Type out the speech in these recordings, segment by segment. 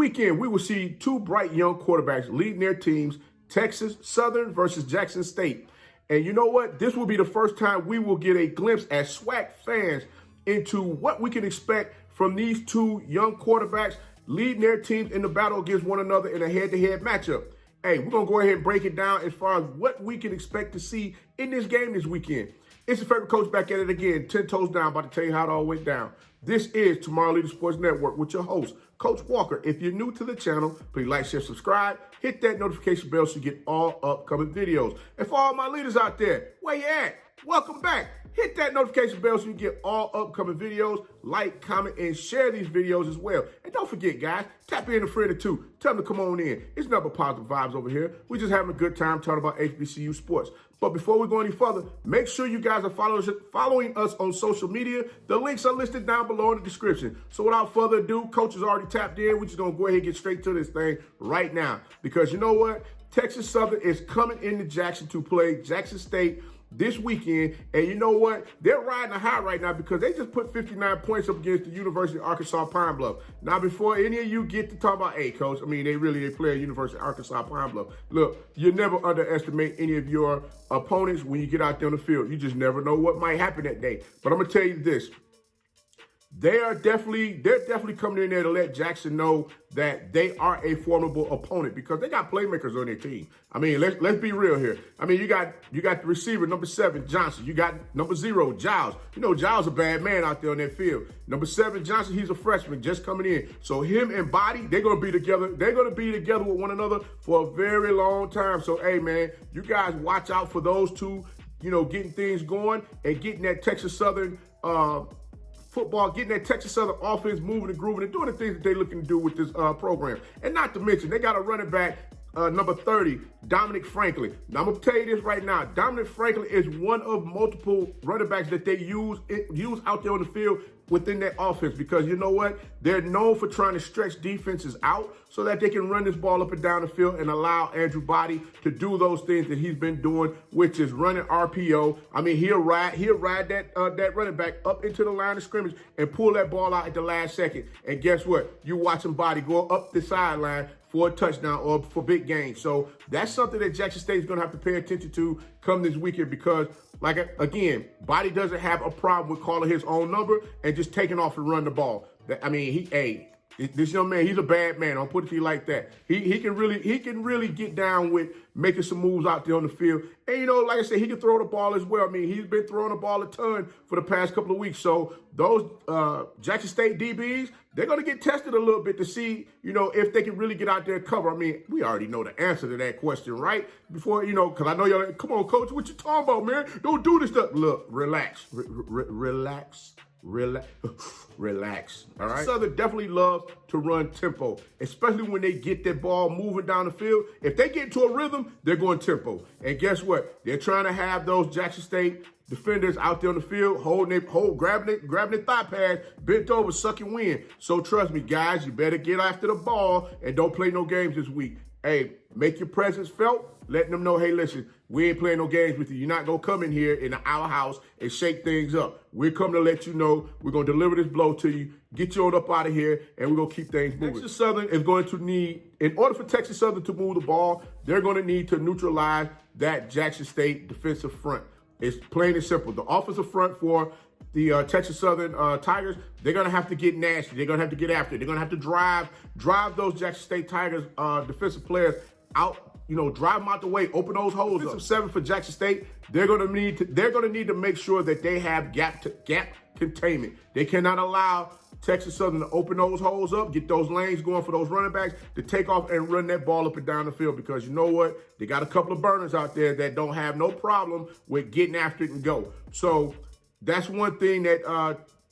weekend, we will see two bright young quarterbacks leading their teams, Texas Southern versus Jackson State. And you know what? This will be the first time we will get a glimpse as SWAC fans into what we can expect from these two young quarterbacks leading their teams in the battle against one another in a head-to-head matchup. Hey, we're going to go ahead and break it down as far as what we can expect to see in this game this weekend. It's your favorite coach back at it again, 10 toes down, about to tell you how it all went down. This is Tomorrow Leader Sports Network with your host, Coach Walker. If you're new to the channel, please like, share, subscribe, hit that notification bell so you get all upcoming videos. And for all my leaders out there, where you at? Welcome back. Hit that notification bell so you get all upcoming videos. Like, comment, and share these videos as well. And don't forget, guys, tap in a friend or two. Tell them to come on in. It's nothing but positive vibes over here. We're just having a good time talking about HBCU sports. But before we go any further, make sure you guys are following us on social media. The links are listed down below in the description. So without further ado, Coach has already tapped in. We're just going to go ahead and get straight to this thing right now. Because you know what? Texas Southern is coming into Jackson to play Jackson State this weekend, and you know what? They're riding a high right now because they just put 59 points up against the University of Arkansas Pine Bluff. Now, before any of you get to talk about, hey, Coach, I mean, they play at University of Arkansas Pine Bluff. Look, you never underestimate any of your opponents when you get out there on the field. You just never know what might happen that day. But I'm gonna tell you this. They're definitely coming in there to let Jackson know that they are a formidable opponent because they got playmakers on their team. I mean, let's be real here. I mean, you got the receiver, number 7, Johnson. You got number 0, Giles. You know, Giles a bad man out there on that field. Number 7, Johnson, he's a freshman just coming in. So him and Body, they're gonna be together. They're gonna be together with one another for a very long time. So hey, man, you guys watch out for those two. You know, getting things going and getting that Texas Southern football, getting that Texas Southern offense moving and grooving and doing the things that they're looking to do with this program. And not to mention, they got a running back, number 30, Dominic Franklin. Now, I'm going to tell you this right now. Dominic Franklin is one of multiple running backs that they use out there on the field within that offense because you know what? They're known for trying to stretch defenses out so that they can run this ball up and down the field and allow Andrew Body to do those things that he's been doing, which is running RPO. I mean, he'll ride that running back up into the line of scrimmage and pull that ball out at the last second. And guess what? You watch him Body go up the sideline for a touchdown or for big gains. So that's something that Jackson State is going to have to pay attention to come this weekend because, like, again, Body doesn't have a problem with calling his own number and just taking off and run the ball. I mean, this young man, he's a bad man. I'll put it to you like that. He can really get down with making some moves out there on the field. And, you know, like I said, he can throw the ball as well. I mean, he's been throwing the ball a ton for the past couple of weeks. So those Jackson State DBs, they're going to get tested a little bit to see, you know, if they can really get out there and cover. I mean, we already know the answer to that question, right? Before, you know, because I know y'all, come on, Coach, what you talking about, man? Don't do this stuff. Look, relax. Relax, all right? Southern definitely loves to run tempo, especially when they get that ball moving down the field. If they get into a rhythm, they're going tempo. And guess what? They're trying to have those Jackson State defenders out there on the field, grabbing their thigh pads, bent over, sucking wind. So trust me, guys, you better get after the ball and don't play no games this week. Hey, make your presence felt, letting them know, hey, listen, we ain't playing no games with you. You're not going to come in here in our house and shake things up. We're coming to let you know we're going to deliver this blow to you, get you on up out of here, and we're going to keep things moving. Texas Southern is going to need, in order for Texas Southern to move the ball, they're going to need to neutralize that Jackson State defensive front. It's plain and simple. The offensive front for the Texas Southern Tigers, they're going to have to get nasty. They're going to have to get after it. They're going to have to drive those Jackson State Tigers defensive players out. You know, drive them out the way, open those holes up. 7 for Jackson State. They're going to need to make sure that they have gap containment. They cannot allow Texas Southern to open those holes up, get those lanes going for those running backs to take off and run that ball up and down the field because you know what? They got a couple of burners out there that don't have no problem with getting after it and go. So that's one thing that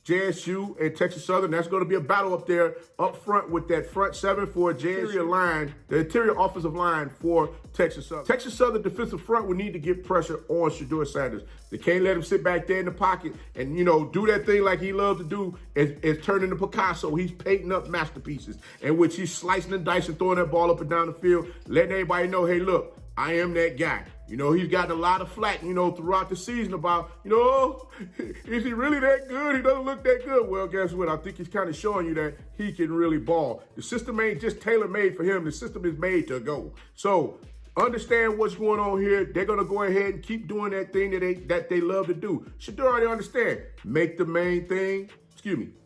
JSU and Texas Southern, that's going to be a battle up there up front with that front 7 for JSU the interior offensive line for Texas Southern. Texas Southern defensive front will need to get pressure on Shedeur Sanders. They can't let him sit back there in the pocket and, you know, do that thing like he loves to do is turn into Picasso. He's painting up masterpieces in which he's slicing and dicing, throwing that ball up and down the field, letting everybody know, hey, look, I am that guy. You know, he's gotten a lot of flack, you know, throughout the season about, you know, is he really that good? He doesn't look that good. Well, guess what? I think he's kind of showing you that he can really ball. The system ain't just tailor-made for him. The system is made to go. So understand what's going on here. They're going to go ahead and keep doing that thing that they love to do. Shedeur already understand. Make the main thing,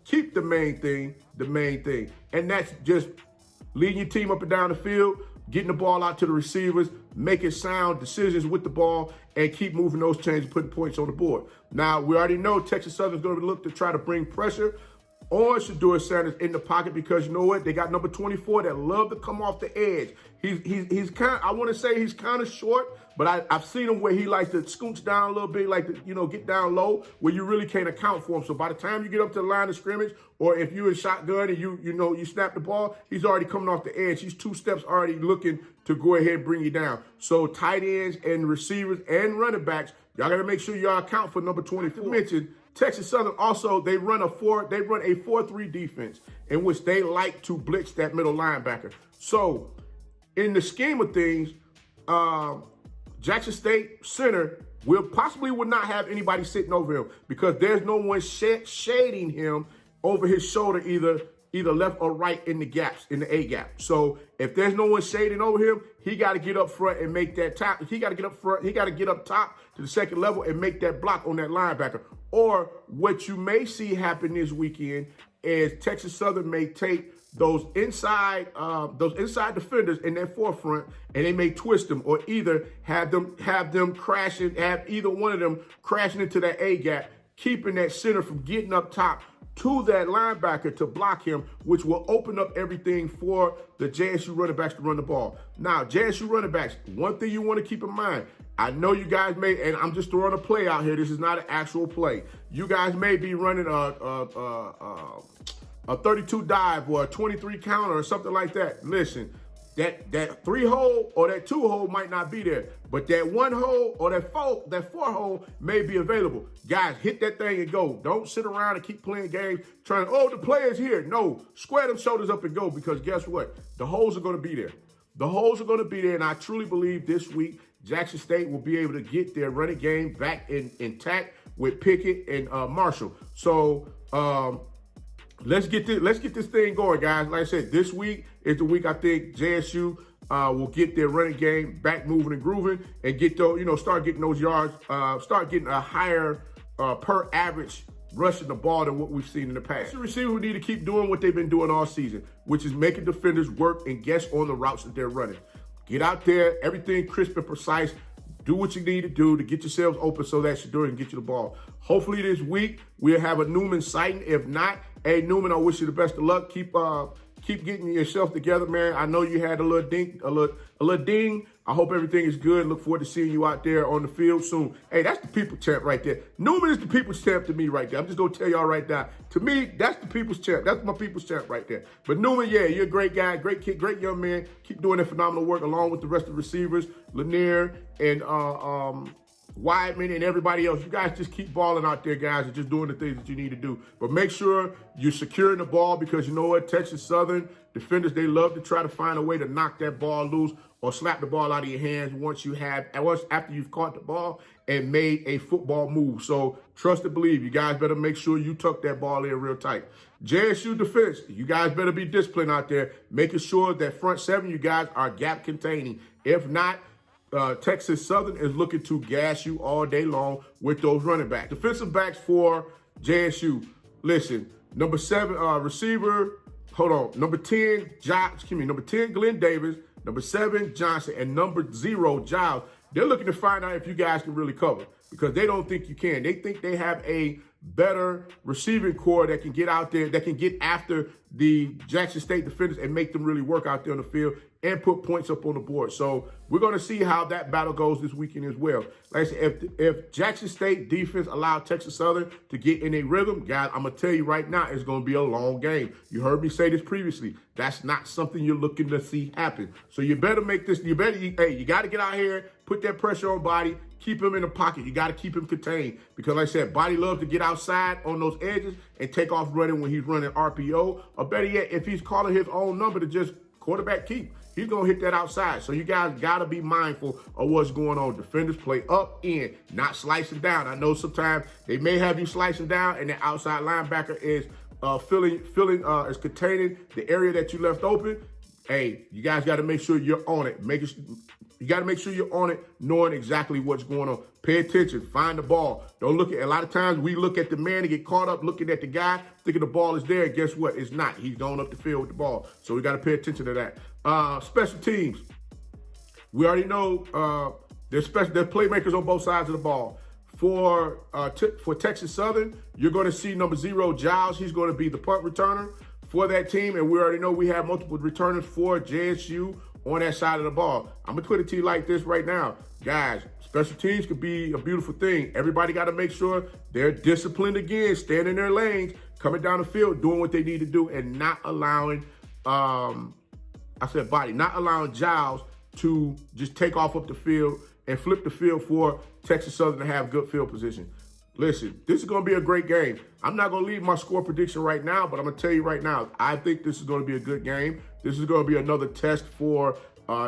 keep the main thing the main thing. And that's just leading your team up and down the field, getting the ball out to the receivers, making sound decisions with the ball, and keep moving those chains and putting points on the board. Now, we already know Texas Southern's going to look to try to bring pressure on Shedeur Sanders in the pocket because you know what? They got number 24 that love to come off the edge. He's kind of, I want to say he's kind of short, but I've seen him where he likes to scooch down a little bit, like to, you know, get down low where you really can't account for him. So by the time you get up to the line of scrimmage, or if you're in shotgun and you snap the ball, he's already coming off the edge. He's 2 steps already looking to go ahead and bring you down. So tight ends and receivers and running backs, y'all got to make sure y'all account for number 24. Mentioned Texas Southern also, they run a 4-3 defense in which they like to blitz that middle linebacker. So in the scheme of things, Jackson State center would not have anybody sitting over him because there's no one shading him over his shoulder either left or right in the gaps, in the A gap. So if there's no one shading over him, he got to get up front and make that top. He got to get up front. He got to get up top to the second level and make that block on that linebacker. Or what you may see happen this weekend is Texas Southern may take those inside defenders in their forefront, and they may twist them, or either have them crashing, have either one of them crashing into that A gap, keeping that center from getting up top to that linebacker to block him, which will open up everything for the JSU running backs to run the ball. Now, JSU running backs, one thing you want to keep in mind, I know you guys may, and I'm just throwing a play out here. This is not an actual play. You guys may be running a 32 dive or a 23 counter or something like that. Listen, that 3 hole or that 2 hole might not be there, but that 1 hole or that 4 hole may be available. Guys, hit that thing and go. Don't sit around and keep playing games trying, oh, the player's here. No, square them shoulders up and go, because guess what? The holes are going to be there. The holes are going to be there, and I truly believe this week Jackson State will be able to get their running game back intact with Pickett and Marshall. So let's get this thing going, guys. Like I said, this week is the week I think JSU will get their running game back moving and grooving, and get those, start getting those yards, start getting a higher per average rushing the ball than what we've seen in the past. The receivers need to keep doing what they've been doing all season, which is making defenders work and guess on the routes that they're running. Get out there, everything crisp and precise. Do what you need to do to get yourselves open so that Shedeur can get you the ball. Hopefully this week we'll have a Newman sighting. If not, hey Newman, I wish you the best of luck. Keep getting yourself together, man. I know you had a little ding. I hope everything is good. Look forward to seeing you out there on the field soon. Hey, that's the people's champ right there. Newman is the people's champ to me right there. I'm just going to tell y'all right now. To me, that's the people's champ. That's my people's champ right there. But Newman, yeah, you're a great guy, great kid, great young man. Keep doing that phenomenal work along with the rest of the receivers, Lanier and Weidman and everybody else. You guys just keep balling out there, guys, and just doing the things that you need to do. But make sure you're securing the ball, because you know what? Texas Southern defenders, they love to try to find a way to knock that ball loose or slap the ball out of your hands after you've caught the ball and made a football move. So trust and believe. You guys better make sure you tuck that ball in real tight. JSU defense, you guys better be disciplined out there, making sure that front seven, you guys are gap containing. If not, Texas Southern is looking to gas you all day long with those running backs. Defensive backs for JSU. Listen, number 7 receiver. Hold on. Number 10, number 10, Glenn Davis. Number 7, Johnson, and number 0, Giles. They're looking to find out if you guys can really cover, because they don't think you can. They think they have a better receiving core that can get out there, that can get after the Jackson State defenders and make them really work out there on the field and put points up on the board. So we're going to see how that battle goes this weekend as well. Like I said, if Jackson State defense allowed Texas Southern to get in a rhythm, guys, I'm going to tell you right now, it's going to be a long game. You heard me say this previously. That's not something you're looking to see happen. So you better make this, you got to get out here, put that pressure on Body, keep him in the pocket. You got to keep him contained, because like I said, Body loves to get outside on those edges and take off running when he's running RPO, or better yet, if he's calling his own number, to just quarterback keep. He's going to hit that outside. So you guys got to be mindful of what's going on. Defenders play up, in, not slicing down. I know sometimes they may have you slicing down and the outside linebacker is is containing the area that you left open. Hey, you guys got to make sure you're on it. You got to make sure you're on it, knowing exactly what's going on. Pay attention. Find the ball. Don't look at, a lot of times we look at the man and get caught up looking at the guy, thinking the ball is there. Guess what? It's not. He's going up the field with the ball. So we got to pay attention to that. Special teams. We already know there's playmakers on both sides of the ball. For Texas Southern, you're going to see number 0, Giles. He's going to be the punt returner for that team. And we already know we have multiple returners for JSU on that side of the ball. I'm going to put it to you like this right now. Guys, special teams could be a beautiful thing. Everybody got to make sure they're disciplined again, staying in their lanes, coming down the field, doing what they need to do, and not allowing, not allowing Giles to just take off up the field and flip the field for Texas Southern to have good field position. Listen, this is going to be a great game. I'm not going to leave my score prediction right now, but I'm going to tell you right now, I think this is going to be a good game. This is going to be another test for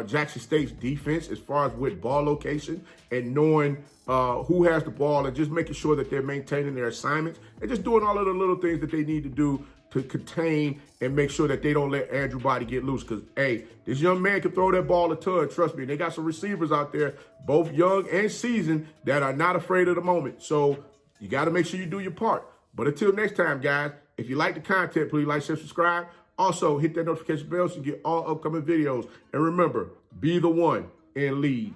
Jackson State's defense as far as with ball location and knowing who has the ball and just making sure that they're maintaining their assignments and just doing all of the little things that they need to do to contain and make sure that they don't let Andrew Body get loose. Because, hey, this young man can throw that ball a ton, trust me. They got some receivers out there, both young and seasoned, that are not afraid of the moment. So you got to make sure you do your part. But until next time, guys, if you like the content, please like, share, subscribe. Also, hit that notification bell so you get all upcoming videos. And remember, be the one and lead.